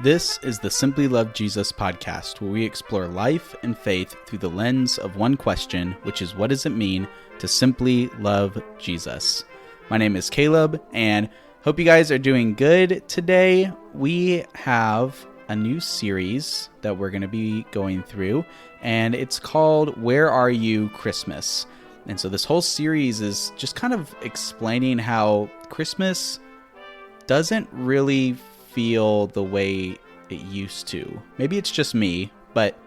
This is the Simply Love Jesus podcast, where we explore life and faith through the lens of one question, which is, what does it mean to simply love Jesus? My name is Caleb, and hope you guys are doing good today. We have a new series that we're going to be going through, and it's called Where Are You, Christmas? And so this whole series is just kind of explaining how Christmas doesn't really feel the way it used to. Maybe it's just me, but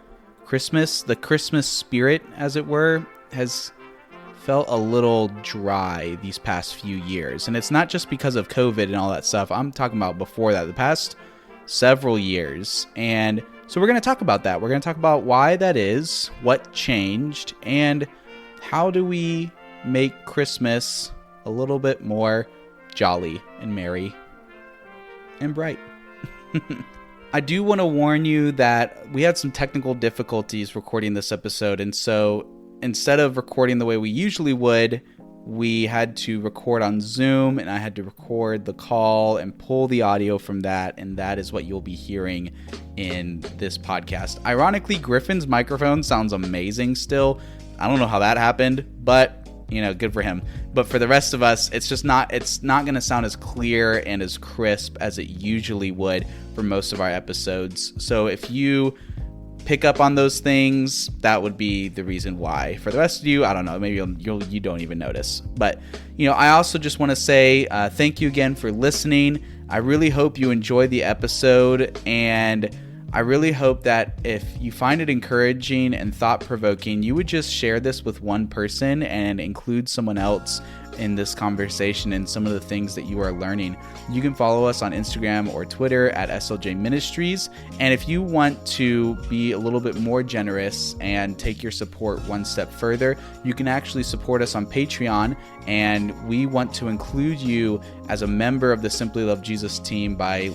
the Christmas spirit, as it were, has felt a little dry these past few years. And it's not just because of COVID and all that stuff. I'm talking about before that, the past several years. And so we're going to talk about that. We're going to talk about why that is, what changed, and how do we make Christmas a little bit more jolly and merry and bright. I do want to warn you that we had some technical difficulties recording this episode, and so instead of recording the way we usually would, we had to record on Zoom, and I had to record the call and pull the audio from that, and that is what you'll be hearing in this podcast. Ironically, Griffin's microphone sounds amazing still. I don't know how that happened, but good for him. But for the rest of us, it's not going to sound as clear and as crisp as it usually would for most of our episodes. So if you pick up on those things, that would be the reason why. For the rest of you, I don't know, maybe you don't even notice. But, I also just want to say thank you again for listening. I really hope you enjoy the episode, and I really hope that if you find it encouraging and thought-provoking, you would just share this with one person and include someone else in this conversation and some of the things that you are learning. You can follow us on Instagram or Twitter at SLJ Ministries. And if you want to be a little bit more generous and take your support one step further, you can actually support us on Patreon. And we want to include you as a member of the Simply Love Jesus team by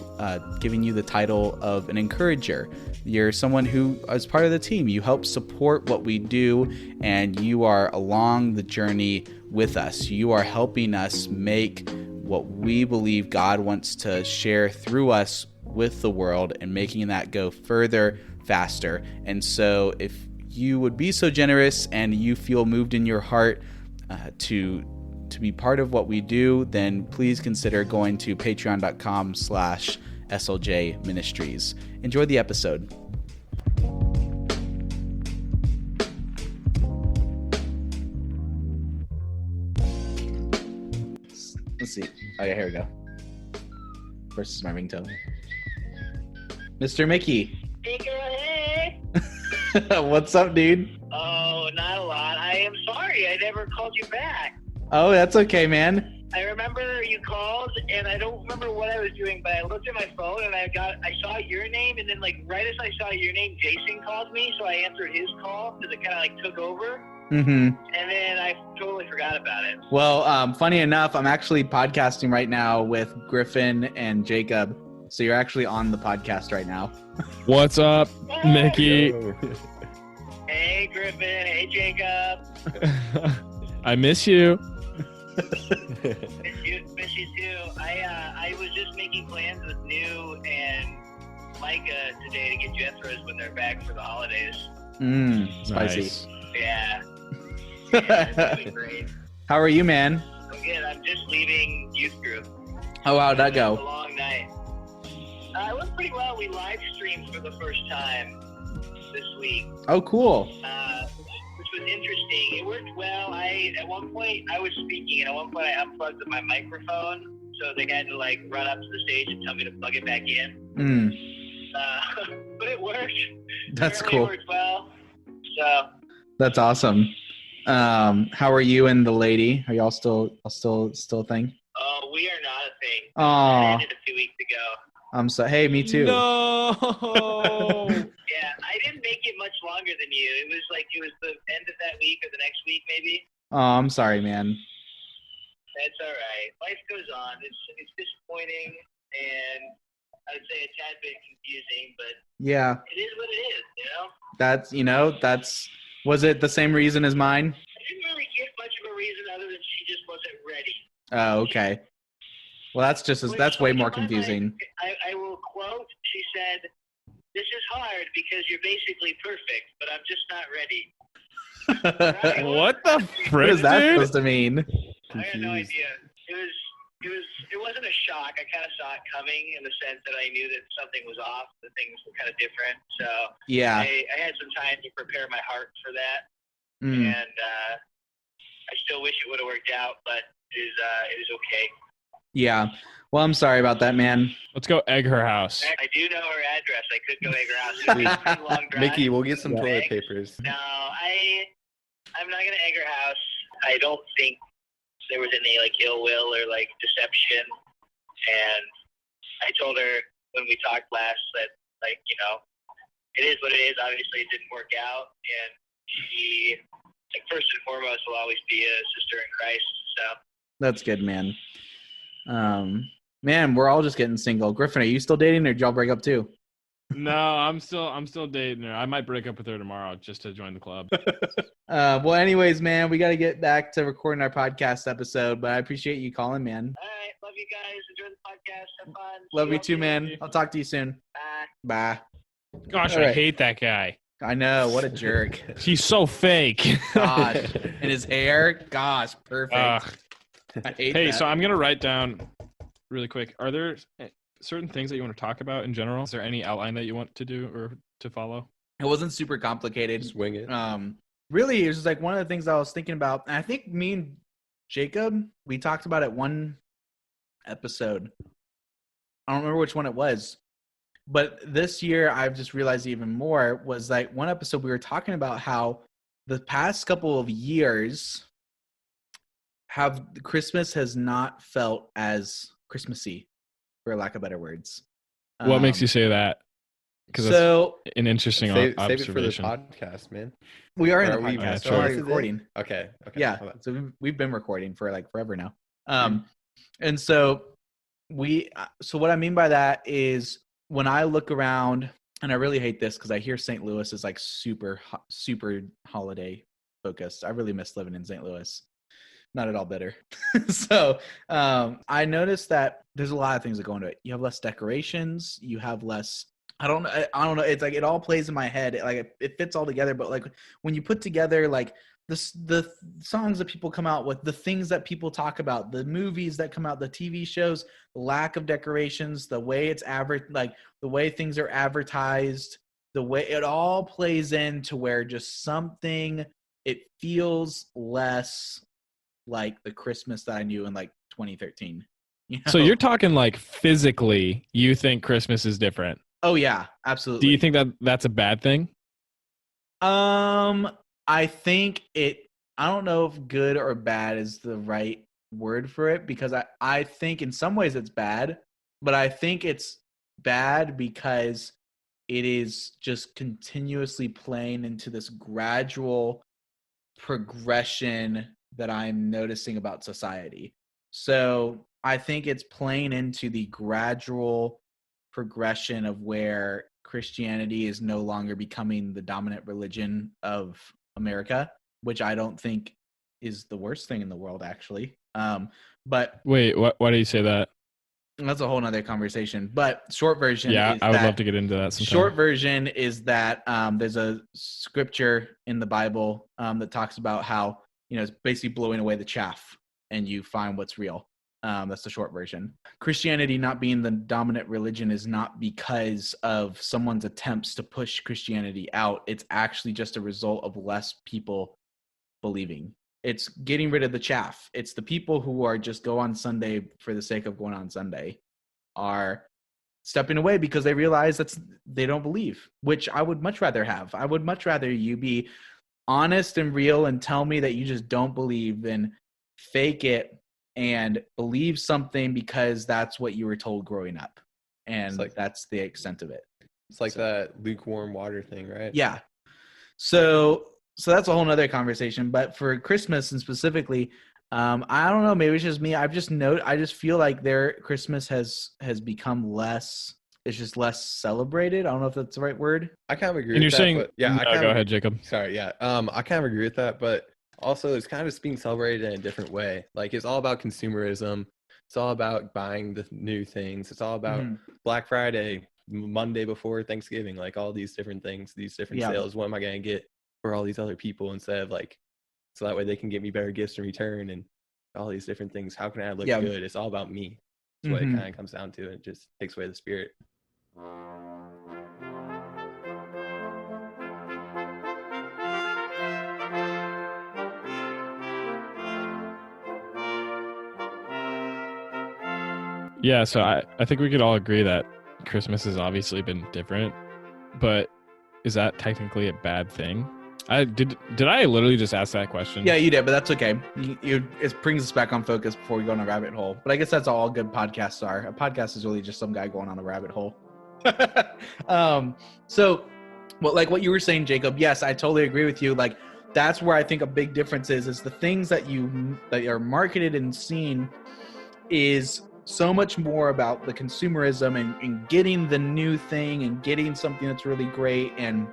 giving you the title of an encourager. You're someone who is part of the team. You help support what we do, and you are along the journey with us. You are helping us make what we believe God wants to share through us with the world and making that go further, faster. And so if you would be so generous and you feel moved in your heart to be part of what we do, then please consider going to patreon.com/SLJ Ministries. Enjoy the episode. Let's see. Oh yeah, here we go. First is my ringtone. Mr. Mickey. Hey girl, hey. What's up, dude? Oh, not a lot. I am sorry. I never called you back. Oh, that's okay, man. I remember you called, and I don't remember what I was doing, but I looked at my phone, and I saw your name, and then, right as I saw your name, Jason called me, so I answered his call, because it kind of, took over. Mm-hmm. And then I totally forgot about it. Well, funny enough, I'm actually podcasting right now with Griffin and Jacob, so you're actually on the podcast right now. What's up, Mickey? Hey, Griffin. Hey, Jacob. I miss you. Miss you too. I was just making plans with New and Micah today to get Jethro's when they're back for the holidays. Spicy. Nice. Yeah. That's great. How are you, man? I'm good. I'm just leaving youth group. Oh, how'd that It was go? a long night. It went pretty well. We live streamed for the first time this week. Oh, cool. Which was interesting. It worked well. At one point I was speaking, and at one point I unplugged my microphone, so they had to run up to the stage and tell me to plug it back in. But it worked. That's Apparently cool. It worked well. So That's awesome. How are you and the lady? Are y'all still a thing? we are not a thing. Aw. It ended a few weeks ago. Hey, me too. No. Yeah, I didn't make it much longer than you. It was the end of that week or the next week maybe. Oh, I'm sorry, man. That's all right. Life goes on. It's disappointing, and I would say a tad bit confusing, but Yeah, it is what it is, was it the same reason as mine? I didn't really give much of a reason other than she just wasn't ready. Oh, okay. Well, that's way more confusing. I will quote, she said, this is hard because you're basically perfect, but I'm just not ready. What the What frick, is that dude? supposed to mean? I had no idea. It wasn't a shock. I kind of saw it coming in the sense that I knew that something was off, that things were kind of different. So Yeah. I had some time to prepare my heart for that, Mm. and I still wish it would have worked out, but it was okay. Yeah. Well, I'm sorry about that, man. Let's go egg her house. I do know her address. I could go egg her house. It would be a pretty long drive. Mickey, we'll get some Yeah. toilet papers. No, I'm not gonna egg her house. I don't think there was any like ill will or like deception. And I told her when we talked last that like, you know, it is what it is. Obviously it didn't work out, and she, like, first and foremost, will always be a sister in Christ. So That's good, man. Man, we're all just getting single. Griffin, are you still dating, or did y'all break up too? No, I'm still dating her. I might break up with her tomorrow just to join the club. Well, anyways, man, we got to get back to recording our podcast episode, but I appreciate you calling, man. all right, love you guys. Enjoy the podcast. Have fun. Love you Love too, you. man. I'll talk to you soon. Bye. Bye. Gosh, All I right. hate that guy. I know, what a jerk. He's so fake. Gosh, and his hair, gosh, perfect. Ugh. I hate Hey, that. so I'm gonna write down really quick. Are there certain things that you want to talk about in general? Is there any outline that you want to do or to follow? It wasn't super complicated. Just wing it. Really, it was just like one of the things I was thinking about. And I think me and Jacob, we talked about it one episode. I don't remember which one it was. But this year, I've just realized even more was like one episode we were talking about how the past couple of years Christmas has not felt as Christmassy, for lack of better words. What makes you say that? Because that's So an interesting Save it for the observation. podcast, man. we are in Are the we podcast. sure? We're already Is it? recording. Okay. Yeah. Hold on. So we've been recording for like forever now. And so so what I mean by that is when I look around, and I really hate this because I hear St. Louis is like super holiday focused. I really miss living in St. Louis. Not at all bitter. So I noticed that there's a lot of things that go into it. You have less decorations. You have less. I don't know. It's like it all plays in my head. It fits all together. But like when you put together like the songs that people come out with, the things that people talk about, the movies that come out, the TV shows, the lack of decorations, the way it's the way things are advertised, the way it all plays into where just something, it feels less like the Christmas that I knew in like 2013. You know? So you're talking like physically, you think Christmas is different. Oh yeah, absolutely. Do you think that that's a bad thing? I think I don't know if good or bad is the right word for it, because I think in some ways it's bad, but I think it's bad because it is just continuously playing into this gradual progression that I'm noticing about society. So I think it's playing into the gradual progression of where Christianity is no longer becoming the dominant religion of America, which I don't think is the worst thing in the world, actually. But Wait, why do you say that? that's a whole nother conversation. But short version, Yeah, is I would that, love to get into that sometime. Short version is that there's a scripture in the Bible that talks about how, you know, it's basically blowing away the chaff and you find what's real. That's the short version. Christianity not being the dominant religion is not because of someone's attempts to push Christianity out. It's actually just a result of less people believing. It's getting rid of the chaff. It's the people who are just go on Sunday for the sake of going on Sunday are stepping away because they realize they don't believe, which I would much rather have. I would much rather you be honest and real and tell me that you just don't believe than fake it and believe something because that's what you were told growing up. And that's the extent of it. It's like that lukewarm water thing, right? Yeah. So that's a whole nother conversation. But for Christmas and specifically, I don't know, maybe it's just me. I just feel like their Christmas has become less, it's just less celebrated. I don't know if that's the right word. I kind of agree And with you're that. saying, But yeah, no, go ahead, Jacob. Sorry, yeah. I kind of agree with that, but also it's kind of being celebrated in a different way. Like it's all about consumerism. It's all about buying the new things. It's all about Black Friday, Monday before Thanksgiving, like all these different things, these different Yeah. sales. What am I going to get for all these other people instead of like, so that way they can get me better gifts in return and all these different things. How can I look Yeah. good? It's all about me. That's what it Mhm. kind of comes down to. It just takes away the spirit. Yeah, so I think we could all agree that Christmas has obviously been different, but is that technically a bad thing? Did I literally just ask that question? Yeah, you did, but that's okay. It brings us back on focus before we go on a rabbit hole. But I guess that's all good podcasts are. A podcast is really just some guy going on a rabbit hole. So, what you were saying, Jacob, yes, I totally agree with you. Like, that's where I think a big difference is the things that are marketed and seen is so much more about the consumerism and getting the new thing and getting something that's really great and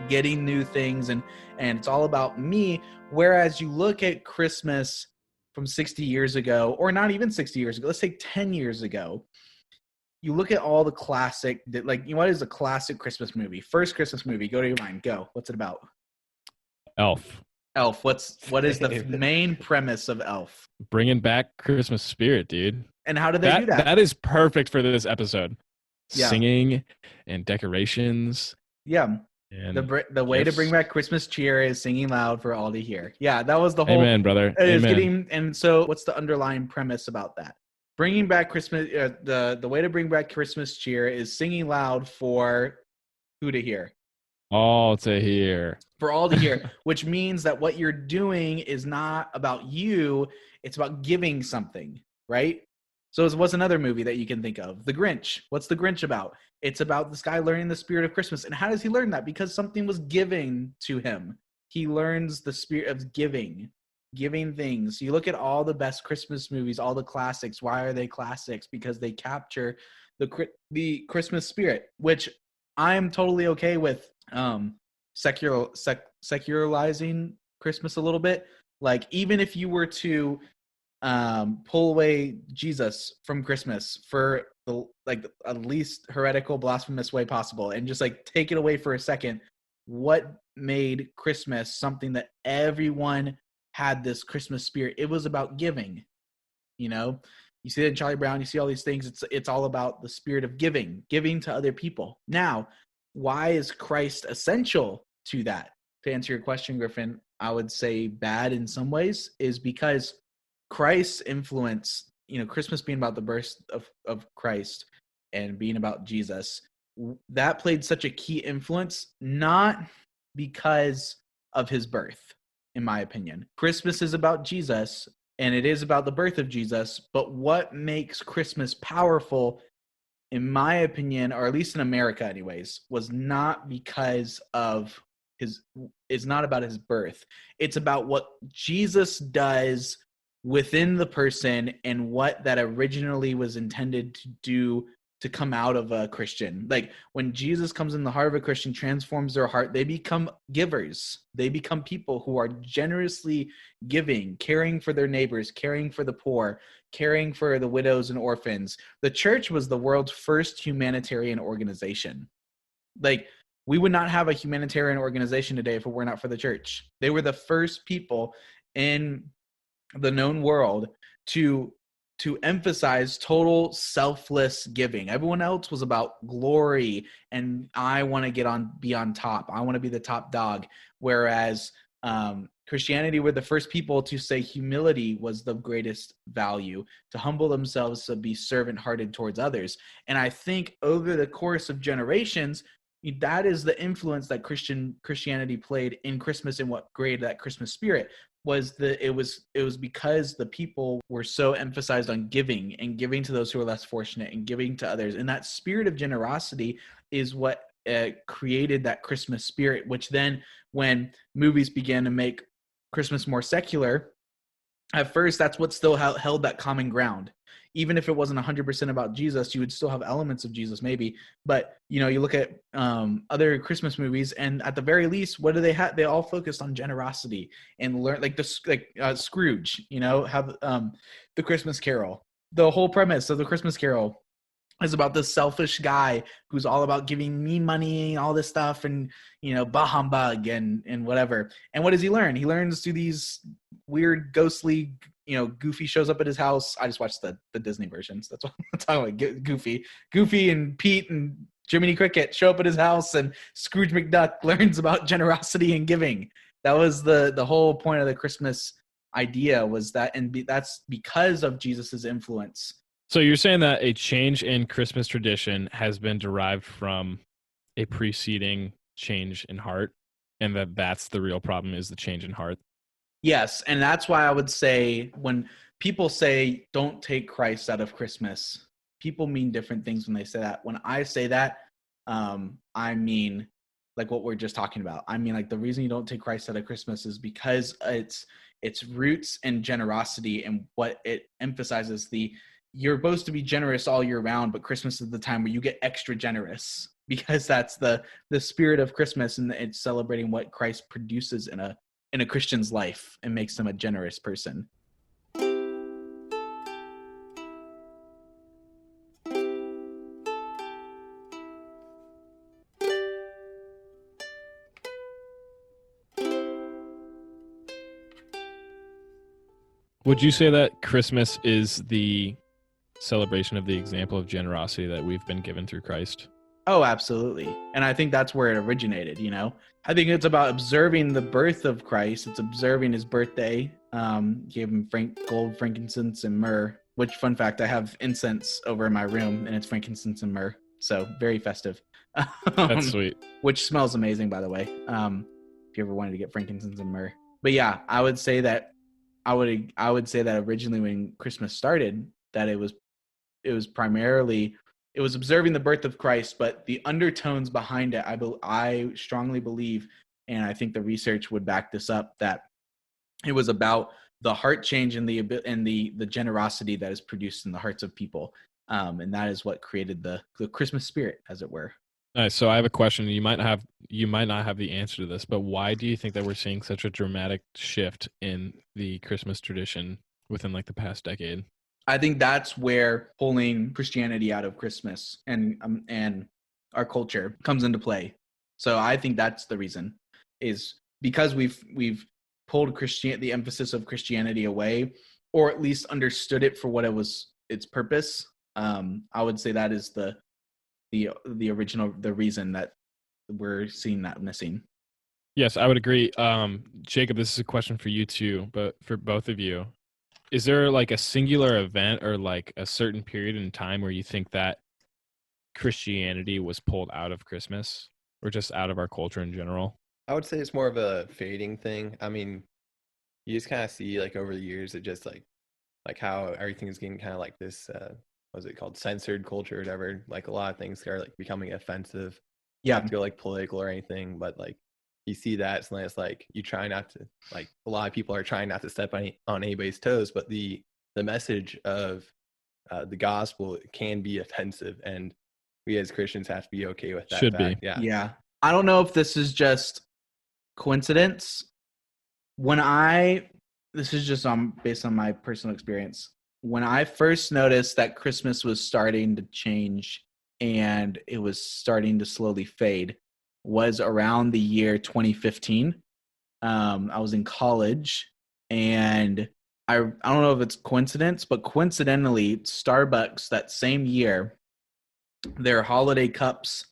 getting new things and it's all about me. Whereas you look at Christmas from 60 years ago, or not even 60 years ago, let's say 10 years ago, you look at all the classic, like, what is a classic Christmas movie? First Christmas movie, go to your mind, go. What's it about? Elf. Elf. What is the main premise of Elf? Bringing back Christmas spirit, dude. And how did they do that? That is perfect for this episode. Yeah. Singing and decorations. Yeah. And The way to bring back Christmas cheer is singing loud for all to hear. Yeah, that was the whole. Amen, brother. Amen. And so, what's the underlying premise about that? Bringing back Christmas. The way to bring back Christmas cheer is singing loud for who to hear. All to hear. For all to hear, which means that what you're doing is not about you; it's about giving something, right? So, what's another movie that you can think of? The Grinch. What's The Grinch about? It's about this guy learning the spirit of Christmas. And how does he learn that? Because something was given to him. He learns the spirit of giving things. You look at all the best Christmas movies, all the classics. Why are they classics? Because they capture the Christmas spirit, which I'm totally okay with secularizing Christmas a little bit. Like, even if you were to pull away Jesus from Christmas for the at least heretical, blasphemous way possible, and just like take it away for a second, what made Christmas something that everyone had this Christmas spirit? It was about giving. You know, you see that in Charlie Brown, you see all these things. It's all about the spirit of giving to other people. Now, why is Christ essential to that? To answer your question, Griffin, I would say bad in some ways is because Christ's influence, Christmas being about the birth of Christ and being about Jesus, that played such a key influence, not because of his birth, in my opinion. Christmas is about Jesus, and it is about the birth of Jesus, but what makes Christmas powerful, in my opinion, or at least in America anyways, was not because of it's not about his birth. It's about what Jesus does within the person and what that originally was intended to do to come out of a Christian. Like, when Jesus comes in the heart of a Christian, transforms their heart, they become givers. They become people who are generously giving, caring for their neighbors, caring for the poor, caring for the widows and orphans. The church was the world's first humanitarian organization. Like, we would not have a humanitarian organization today if it were not for the church. They were the first people in the known world to emphasize total selfless giving. Everyone else was about glory and I want to be on top. I want to be the top dog. Whereas Christianity were the first people to say humility was the greatest value, to humble themselves, to be servant-hearted towards others. And I think over the course of generations, that is the influence that Christianity played in Christmas and what created that Christmas spirit. It was because the people were so emphasized on giving and giving to those who are less fortunate and giving to others. And that spirit of generosity is what created that Christmas spirit, which then when movies began to make Christmas more secular, at first that's what still held that common ground. Even if it wasn't 100% about Jesus, you would still have elements of Jesus maybe. But, you look at other Christmas movies, and at the very least, what do they have? They all focused on generosity and learn, like Scrooge, have the Christmas Carol. The whole premise of the Christmas Carol is about this selfish guy who's all about giving me money and all this stuff and, bah humbug and whatever. And what does he learn? He learns through these weird, ghostly, Goofy shows up at his house. I just watched the Disney versions. That's what I'm talking about. Goofy and Pete and Jiminy Cricket show up at his house, and Scrooge McDuck learns about generosity and giving. That was the whole point of the Christmas idea, was that, and that's because of Jesus's influence. So you're saying that a change in Christmas tradition has been derived from a preceding change in heart, and that's the real problem, is the change in heart? Yes, and that's why I would say when people say don't take Christ out of Christmas, people mean different things when they say that. When I say that, I mean like what we're just talking about. I mean, like, the reason you don't take Christ out of Christmas is because its roots in generosity, and what it emphasizes, you're supposed to be generous all year round, but Christmas is the time where you get extra generous, because that's the spirit of Christmas, and it's celebrating what Christ produces in a Christian's life and makes them a generous person. Would you say that Christmas is the celebration of the example of generosity that we've been given through Christ? Oh, absolutely. And I think that's where it originated, I think it's about observing the birth of Christ. It's observing his birthday. Gave him gold, frankincense, and myrrh, which, fun fact, I have incense over in my room, and it's frankincense and myrrh. So very festive. That's sweet. Which smells amazing, by the way, if you ever wanted to get frankincense and myrrh. But yeah, I would say that originally when Christmas started, that it was primarily, it was observing the birth of Christ, but the undertones behind it, I strongly believe, and I think the research would back this up, that it was about the heart change and the generosity that is produced in the hearts of people, and that is what created the Christmas spirit, as it were. Nice. So I have a question. You might not have the answer to this, but why do you think that we're seeing such a dramatic shift in the Christmas tradition within like the past decade? I think that's where pulling Christianity out of Christmas and our culture comes into play. So I think that's the reason, is because we've pulled the emphasis of Christianity away, or at least understood it for what its purpose. I would say that is the reason that we're seeing that missing. Yes, I would agree. Jacob, this is a question for you too, but for both of you. Is there like a singular event or like a certain period in time where you think that Christianity was pulled out of Christmas, or just out of our culture in general? I would say it's more of a fading thing. I mean, you just kind of see like over the years, it just like how everything is getting kind of like this, what's it called? Censored culture or whatever. Like a lot of things are like becoming offensive. Yeah. Not to go like political or anything, but like you see that, so then it's like you try not to, like, a lot of people are trying not to step on anybody's toes, but the message of the gospel can be offensive, and we as Christians have to be okay with that. Should fact. be. Yeah. I don't know if this is just coincidence. This is just based on my personal experience. When I first noticed that Christmas was starting to change and it was starting to slowly fade, was around the year 2015. I was in college, and I don't know if it's coincidence, but coincidentally, Starbucks that same year, their holiday cups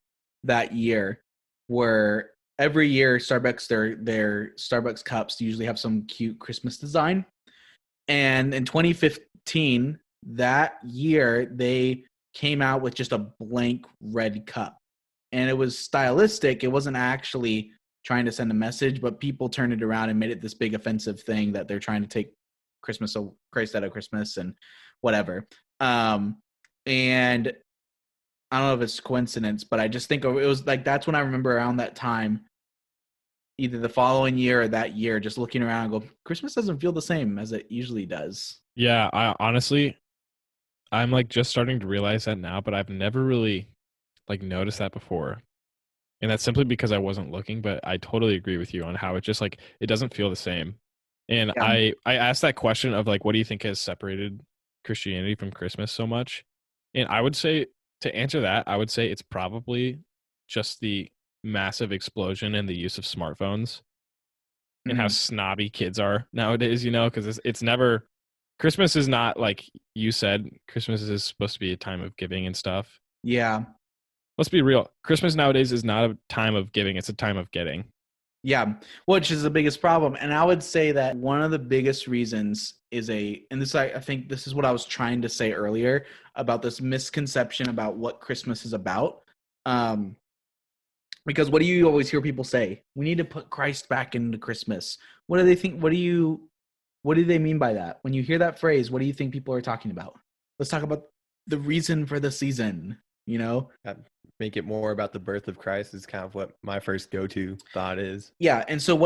that year were, every year Starbucks, their Starbucks cups usually have some cute Christmas design. And in 2015, that year, they came out with just a blank red cup. And it was stylistic. It wasn't actually trying to send a message, but people turned it around and made it this big offensive thing that they're trying to take Christ out of Christmas and whatever. And I don't know if it's coincidence, but I just think it was like, that's when I remember around that time, either the following year or that year, just looking around and go, Christmas doesn't feel the same as it usually does. Yeah, I'm like just starting to realize that now, but I've never really like noticed that before. And that's simply because I wasn't looking, but I totally agree with you on how it just like, it doesn't feel the same. And Yeah. I asked that question of like, what do you think has separated Christianity from Christmas so much? And I would say To answer that, I would say it's probably just the massive explosion in the use of smartphones and how snobby kids are nowadays, because it's never, Christmas is not like you said, Christmas is supposed to be a time of giving and stuff. Yeah. Let's be real. Christmas nowadays is not a time of giving, it's a time of getting. Yeah, which is the biggest problem. And I would say that one of the biggest reasons is and this, I think this is what I was trying to say earlier about this misconception about what Christmas is about. Because what do you always hear people say? We need to put Christ back into Christmas. What do they think? What do they mean by that? When you hear that phrase, what do you think people are talking about? Let's talk about the reason for the season, Make it more about the birth of Christ is kind of what my first go-to thought is. Yeah, and so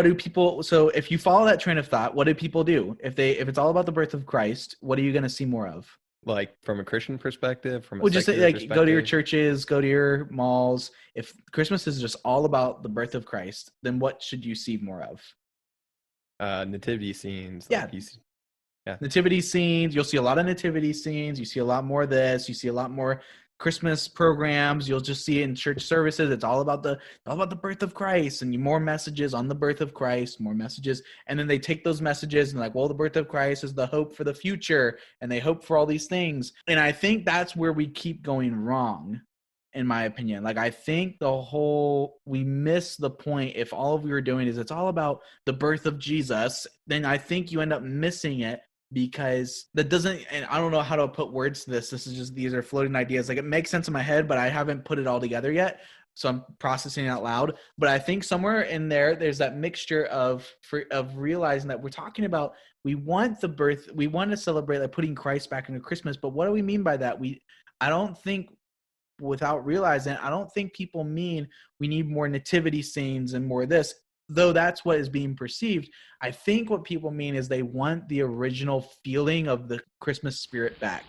so if you follow that train of thought, what do people do? If it's all about the birth of Christ, what are you going to see more of? Like from a Christian perspective, from a well, just secular like perspective? Go to your churches, go to your malls. If Christmas is just all about the birth of Christ, then what should you see more of? Nativity scenes. Yeah. Yeah. Nativity scenes. You'll see a lot of nativity scenes. You see a lot more of this. You see a lot more Christmas programs. You'll just see it in church services. It's all about the birth of Christ, and more messages on the birth of Christ, more messages. And then they take those messages and like, well, the birth of Christ is the hope for the future, and they hope for all these things. And I think that's where we keep going wrong, in my opinion. Like, I think we miss the point. If all we were doing is it's all about the birth of Jesus, then I think you end up missing it. Because that doesn't, and I don't know how to put words to this. These are floating ideas. Like, it makes sense in my head, but I haven't put it all together yet. So I'm processing it out loud. But I think somewhere in there's that mixture of realizing that we're talking about, we want the birth, we want to celebrate like putting Christ back into Christmas. But what do we mean by that? I don't think, without realizing it, I don't think people mean we need more nativity scenes and more of this. Though that's what is being perceived, I think what people mean is they want the original feeling of the Christmas spirit back.